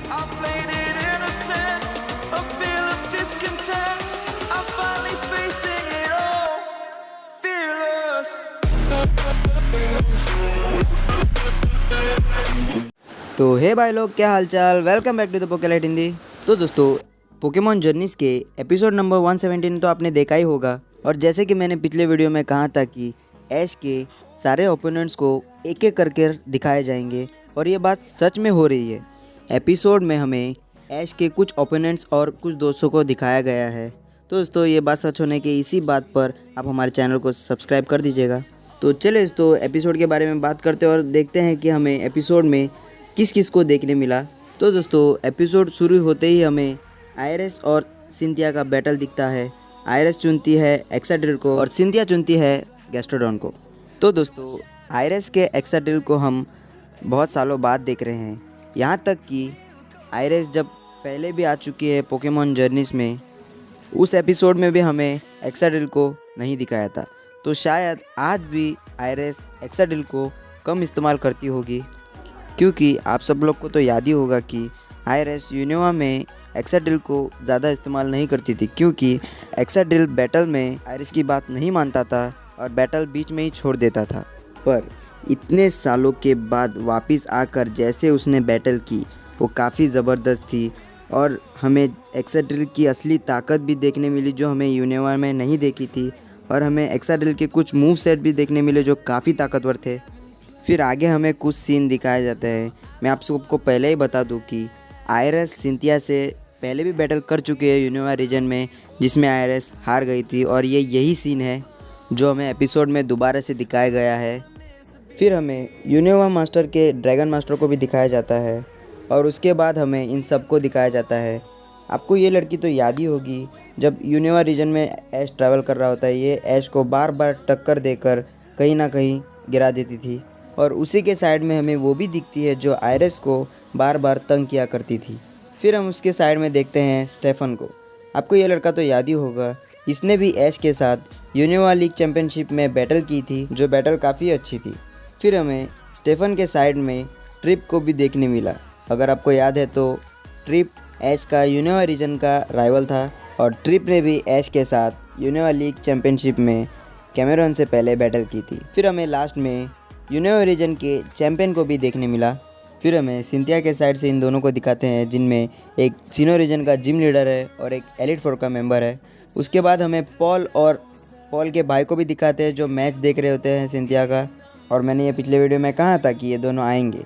I played it innocent, a feel of discontent. I'm finally facing it all, fearless. तो हे भाई लोग, क्या हालचाल। Welcome back to the Pokelite Hindi. तो दोस्तों, पोकेमॉन जर्नीज़ के एपिसोड नंबर 117 तो आपने देखा ही होगा। और जैसे कि मैंने पिछले वीडियो में कहा था कि ऐश के सारे ओपोनेंट्स को एक एक करके दिखाए जाएंगे, और ये बात सच में हो रही है। एपिसोड में हमें ऐश के कुछ ओपोनेंट्स और कुछ दोस्तों को दिखाया गया है। तो दोस्तों, ये बात सच होने की इसी बात पर आप हमारे चैनल को सब्सक्राइब कर दीजिएगा। तो चलिए दोस्तों, एपिसोड के बारे में बात करते हैं और देखते हैं कि हमें एपिसोड में किस किस को देखने मिला। तो दोस्तों, एपिसोड शुरू होते ही हमें आयरिस और सिंथिया का बैटल दिखता है। आयरिस चुनती है एक्साड्रिल को और सिंथिया चुनती है गैस्ट्रोडॉन को। तो दोस्तों, आयरिस के एक्साड्रिल को हम बहुत सालों बाद देख रहे हैं। यहाँ तक कि आयरिस जब पहले भी आ चुकी है पोकेमॉन जर्नीज़ में, उस एपिसोड में भी हमें एक्साड्रिल को नहीं दिखाया था। तो शायद आज भी आयरिस एक्साड्रिल को कम इस्तेमाल करती होगी, क्योंकि आप सब लोग को तो याद ही होगा कि आयरिस यूनिवा में एक्साड्रिल को ज़्यादा इस्तेमाल नहीं करती थी, क्योंकि एक्साड्रिल बैटल में आयरिस की बात नहीं मानता था और बैटल बीच में ही छोड़ देता था। पर इतने सालों के बाद वापस आकर जैसे उसने बैटल की, वो काफ़ी ज़बरदस्त थी। और हमें एक्साड्रिल की असली ताकत भी देखने मिली, जो हमें यूनिवा में नहीं देखी थी। और हमें एक्साड्रिल के कुछ मूव सेट भी देखने मिले जो काफ़ी ताकतवर थे। फिर आगे हमें कुछ सीन दिखाया जाता है। मैं आप सबको पहले ही बता दूं कि आयरिस सिंथिया से पहले भी बैटल कर चुके हैं यूनिवा रीजन में, जिसमें आयरिस हार गई थी। और ये यही सीन है जो हमें एपिसोड में दोबारा से दिखाया गया है। फिर हमें यूनिवा मास्टर के ड्रैगन मास्टर को भी दिखाया जाता है, और उसके बाद हमें इन सबको दिखाया जाता है। आपको ये लड़की तो याद ही होगी, जब यूनिवा रीजन में ऐश ट्रैवल कर रहा होता है, ये ऐश को बार बार टक्कर देकर कहीं ना कहीं गिरा देती थी। और उसी के साइड में हमें वो भी दिखती है जो आयरिस को बार बार तंग किया करती थी। फिर हम उसके साइड में देखते हैं स्टेफन को। आपको ये लड़का तो याद ही होगा, इसने भी ऐश के साथ यूनिवा लीग चैम्पियनशिप में बैटल की थी, जो बैटल काफ़ी अच्छी थी। फिर हमें स्टेफन के साइड में ट्रिप को भी देखने मिला। अगर आपको याद है तो ट्रिप ऐश का यूनिवा रीजन का राइवल था, और ट्रिप ने भी ऐश के साथ यूनिवा लीग चैम्पियनशिप में कैमेरॉन से पहले बैटल की थी। फिर हमें लास्ट में यूनिवा रीजन के चैम्पियन को भी देखने मिला। फिर हमें सिंथिया के साइड से इन दोनों को दिखाते हैं, जिनमें एक सीनो रीजन का जिम लीडर है और एक एलिट फोर का मेंबर है। उसके बाद हमें पॉल और पॉल के भाई को भी दिखाते हैं, जो मैच देख रहे होते हैं सिंथिया का। और मैंने ये पिछले वीडियो में कहा था कि ये दोनों आएंगे।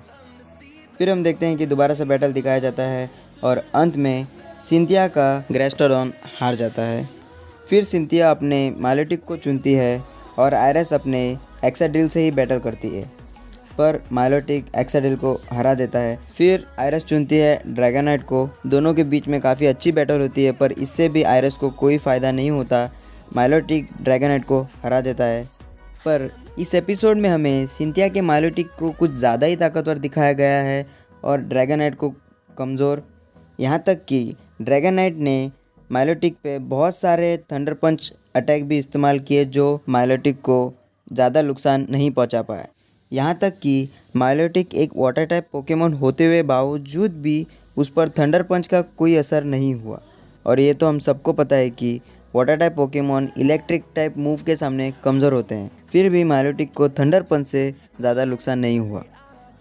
फिर हम देखते हैं कि दोबारा से बैटल दिखाया जाता है, और अंत में सिंथिया का गैस्ट्रोडॉन हार जाता है। फिर सिंथिया अपने माइलोटिक को चुनती है, और आयरिस अपने एक्साड्रिल से ही बैटल करती है, पर माइलोटिक एक्साड्रिल को हरा देता है। फिर आयरिस चुनती है ड्रैगोनाइट को। दोनों के बीच में काफ़ी अच्छी बैटल होती है, पर इससे भी आयरिस को कोई फ़ायदा नहीं होता। माइलोटिक ड्रैगोनाइट को हरा देता है। पर इस एपिसोड में हमें सिंथिया के माइलोटिक को कुछ ज़्यादा ही ताकतवर दिखाया गया है, और ड्रैगोनाइट को कमज़ोर। यहाँ तक कि ड्रैगोनाइट ने माइलोटिक पे बहुत सारे थंडर पंच अटैक भी इस्तेमाल किए, जो माइलोटिक को ज़्यादा नुकसान नहीं पहुँचा पाया। यहाँ तक कि माइलोटिक एक वाटर टाइप पोकेमॉन होते हुए बावजूद भी उस पर थंडर पंच का कोई असर नहीं हुआ। और ये तो हम सबको पता है कि water type Pokemon electric type move के सामने कमज़ोर होते हैं। फिर भी माइलोटिक को थंडर पंच से ज़्यादा नुकसान नहीं हुआ।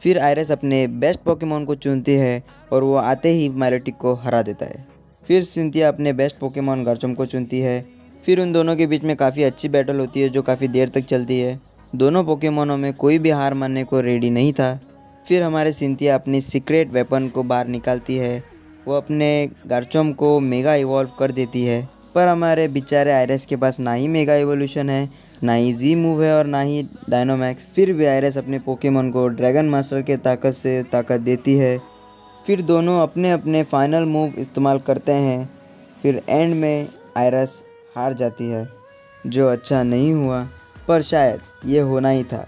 फिर आयरिस अपने बेस्ट पोकेमॉन को चुनती है, और वो आते ही माइलोटिक को हरा देता है। फिर सिंथिया अपने बेस्ट पोकेमॉन गार्चम्प को चुनती है। फिर उन दोनों के बीच में काफ़ी अच्छी बैटल होती है, जो काफ़ी देर तक चलती है। दोनों पोकेमॉनों में कोई भी हार मानने को रेडी नहीं था। फिर हमारे सिंथिया अपनी सीक्रेट वेपन को बाहर निकालती है। वो अपने गार्चम्प को मेगा इवॉल्व कर देती है, पर हमारे बेचारे आयरिस के पास ना ही मेगा इवोल्यूशन है, ना ही जी मूव है, और ना ही डायनोमैक्स। फिर भी आयरिस अपने पोकेमॉन को ड्रैगन मास्टर के ताकत से ताकत देती है। फिर दोनों अपने अपने फाइनल मूव इस्तेमाल करते हैं। फिर एंड में आयरिस हार जाती है, जो अच्छा नहीं हुआ, पर शायद ये होना ही था,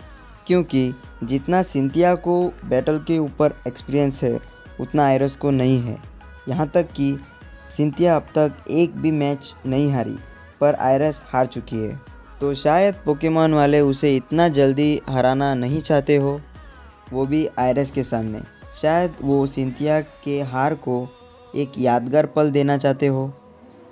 क्योंकि जितना सिंथिया को बैटल के ऊपर एक्सपीरियंस है, उतना आयरिस को नहीं है। यहाँ तक कि सिंथिया अब तक एक भी मैच नहीं हारी, पर आयरिस हार चुकी है। तो शायद पोकेमॉन वाले उसे इतना जल्दी हराना नहीं चाहते हो, वो भी आयरिस के सामने। शायद वो सिंथिया के हार को एक यादगार पल देना चाहते हो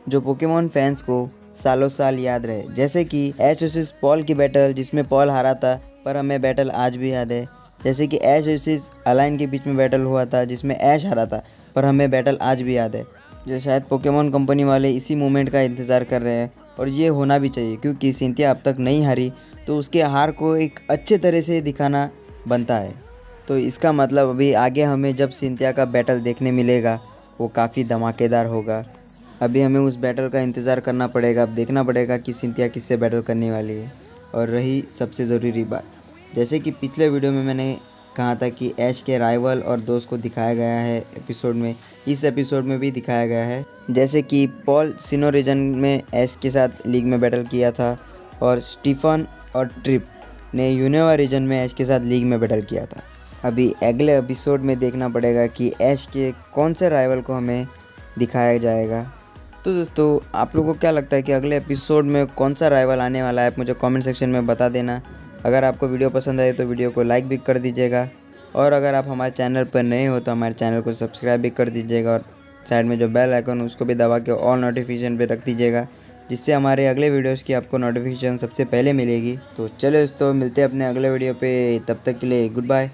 जो पोकेमॉन फैंस को सालों साल याद रहे। जैसे कि ऐश वर्सेस पॉल की बैटल जिसमें पॉल हारा था, पर हमें बैटल आज भी याद है। जैसे कि ऐश वर्सेस अलाइन के बीच में बैटल हुआ था जिसमें ऐश हारा था, पर हमें बैटल आज भी याद है। जो शायद पोकेमॉन कंपनी वाले इसी मोमेंट का इंतज़ार कर रहे हैं और ये होना भी चाहिए, क्योंकि सिंथिया अब तक नहीं हारी तो उसके हार को एक अच्छे तरह से दिखाना बनता है। तो इसका मतलब अभी आगे हमें जब सिंथिया का बैटल देखने मिलेगा वो काफ़ी धमाकेदार होगा। अभी हमें उस बैटल का इंतज़ार करना पड़ेगा, अब देखना पड़ेगा कि सिंथिया किससे बैटल करने वाली है। और रही सबसे ज़रूरी बात, जैसे कि पिछले वीडियो में मैंने कहा था कि ऐश के राइवल और दोस्त को दिखाया गया है एपिसोड में, इस एपिसोड में भी दिखाया गया है। जैसे कि पॉल सिनो रीजन में ऐश के साथ लीग में बैटल किया था और स्टीफन और ट्रिप ने यूनेवा रीजन में ऐश के साथ लीग में बैटल किया था। अभी अगले एपिसोड में देखना पड़ेगा कि ऐश के कौन से राइवल को हमें दिखाया जाएगा। तो दोस्तों, आप लोगों को क्या लगता है कि अगले एपिसोड में कौन सा राइवल आने वाला है? आप मुझे कमेंट सेक्शन में बता देना। अगर आपको वीडियो पसंद आए तो वीडियो को लाइक भी कर दीजिएगा, और अगर आप हमारे चैनल पर नए हो तो हमारे चैनल को सब्सक्राइब भी कर दीजिएगा, और साइड में जो बेल आइकन उसको भी दबा के ऑल नोटिफिकेशन पे रख दीजिएगा, जिससे हमारे अगले वीडियोज़ की आपको नोटिफिकेशन सबसे पहले मिलेगी। तो चलो दोस्तों, मिलते हैं अपने अगले वीडियो पे, तब तक के लिए गुड बाय।